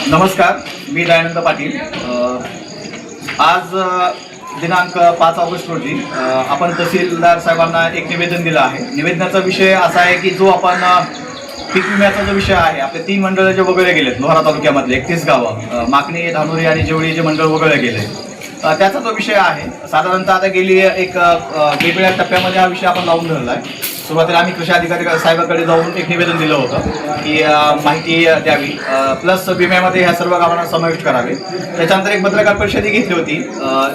नमस्कार, मी दयानंद पाटील। आज दिनांक 5 ऑगस्ट रोजी आपण तहसीलदार साहेबांना एक निवेदन दिलं आहे। निवेदनाचा विषय असा आहे की जो आपण पीक विम्याचा जो विषय आहे, आपले 3 मंडळ जे वगळले गेलेत लोहारा तालुक्यामधले 31 गावं, माकणी, धानोरी आणि जेवळी जे मंडळ वगळले गेले, त्याचा तो विषय आहे। साधारणतः आता गेली एक वेगवेगळ्या टप्प्यामध्ये हा विषय आपण लावून धरला आहे। सुरुवातीला आम्ही कृषी अधिकारी साहेबांकडे जाऊन एक निवेदन दिलं होतं की माहिती द्यावी, प्लस विम्यामध्ये ह्या सर्व गावांना समावेश करावे। त्याच्यानंतर एक पत्रकार परिषदही घेतली होती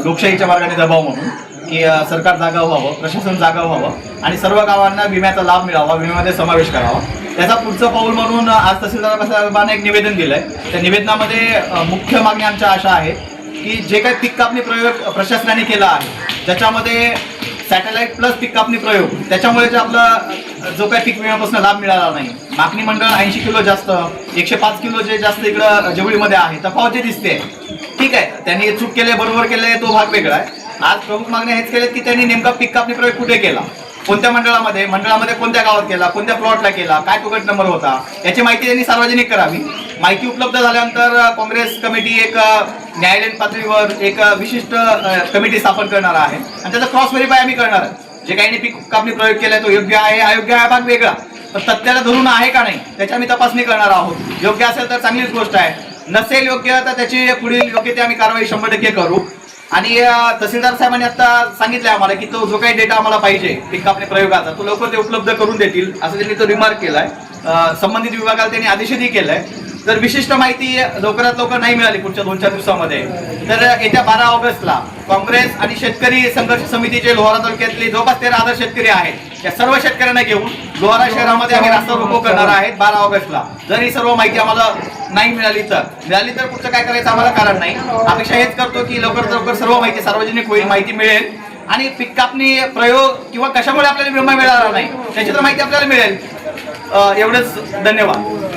लोकशाहीच्या मार्गाने दबाव म्हणून, की सरकार जागा व्हावं, प्रशासन जागा व्हावं आणि सर्व गावांना विम्याचा लाभ मिळावा, विम्यामध्ये समावेश करावा। त्याचा पुढचं पाऊल म्हणून आज तहसीलदार साहेबांना एक निवेदन दिलंय। त्या निवेदनामध्ये मुख्य मागण्या आमच्या अशा आहेत की जे काही पीक कापणी प्रयोग प्रशासनाने केला आहे, ज्याच्यामध्ये सॅटेलाइट प्लस पीक कापणी प्रयोग, त्याच्यामुळे जे आपला जो काही पीक विम्यापासून लाभ मिळाला नाही, मागणी मंडळ 80 किलो जास्त, 105 किलो जे जास्त इकडं जेवळीमध्ये आहे, तफावत जे दिसते। ठीक आहे, त्यांनी चूक केले, बरोबर केले, तो भाग वेगळा आहे। आज प्रमुख मागण्या हेच केलेत की त्यांनी नेमका पीक कापणी प्रयोग कुठे केला, कोणत्या मंडळामध्ये कोणत्या गावात केला, कोणत्या प्लॉटला केला, काय टोकट नंबर होता, याची माहिती त्यांनी सार्वजनिक करावी। माहिती उपलब्ध झाल्यानंतर काँग्रेस कमिटी एक न्यायालयीन पातळीवर एक विशिष्ट कमिटी स्थापन करणार आहे आणि त्याचा क्रॉस व्हेरिफाय आम्ही करणार आहे। जे काही पीक कापणी प्रयोग केलाय तो योग्य आहे, अयोग्य आहे भाग वेगळा, पण तथ्याला धरून आहे का नाही त्याची आम्ही तपासणी करणार आहोत। योग्य असेल तर चांगलीच गोष्ट आहे, नसेल योग्य तर त्याची पुढील योग्य ते आम्ही कारवाई 100% करू। आणि तहसीलदार साहेबांनी आता सांगितलंय आम्हाला की तो जो काही डेटा आम्हाला पाहिजे पीक कापणी प्रयोगाचा, तो लवकर ते उपलब्ध करून देतील असं त्यांनी तो रिमार्क केलाय। संबंधित विभागाला त्यांनी आदेशही केलाय। जर विशिष्ट माहिती लवकरात लवकर नाही मिळाली पुढच्या 2-4 दिवसामध्ये, तर येत्या 12 ऑगस्टला काँग्रेस आणि शेतकरी संघर्ष समितीचे लोहारा तालुक्यातले जवळपास 13,000 शेतकरी आहेत, या सर्व शेतकऱ्यांना घेऊन लोहारा शहरामध्ये आम्ही रास्ता रोको करणार आहेत 12 ऑगस्टला। जर ही सर्व माहिती आम्हाला नाही मिळाली तर पुढचं काय करायचं आम्हाला कारण नाही। अपेक्षा हेच करतो की लवकरात लवकर सर्व माहिती सार्वजनिक होईल, माहिती मिळेल आणि पीक कापणी प्रयोग किंवा कशामुळे आपल्याला विमा मिळाला नाही त्याची तर माहिती आपल्याला मिळेल। एवढंच, धन्यवाद।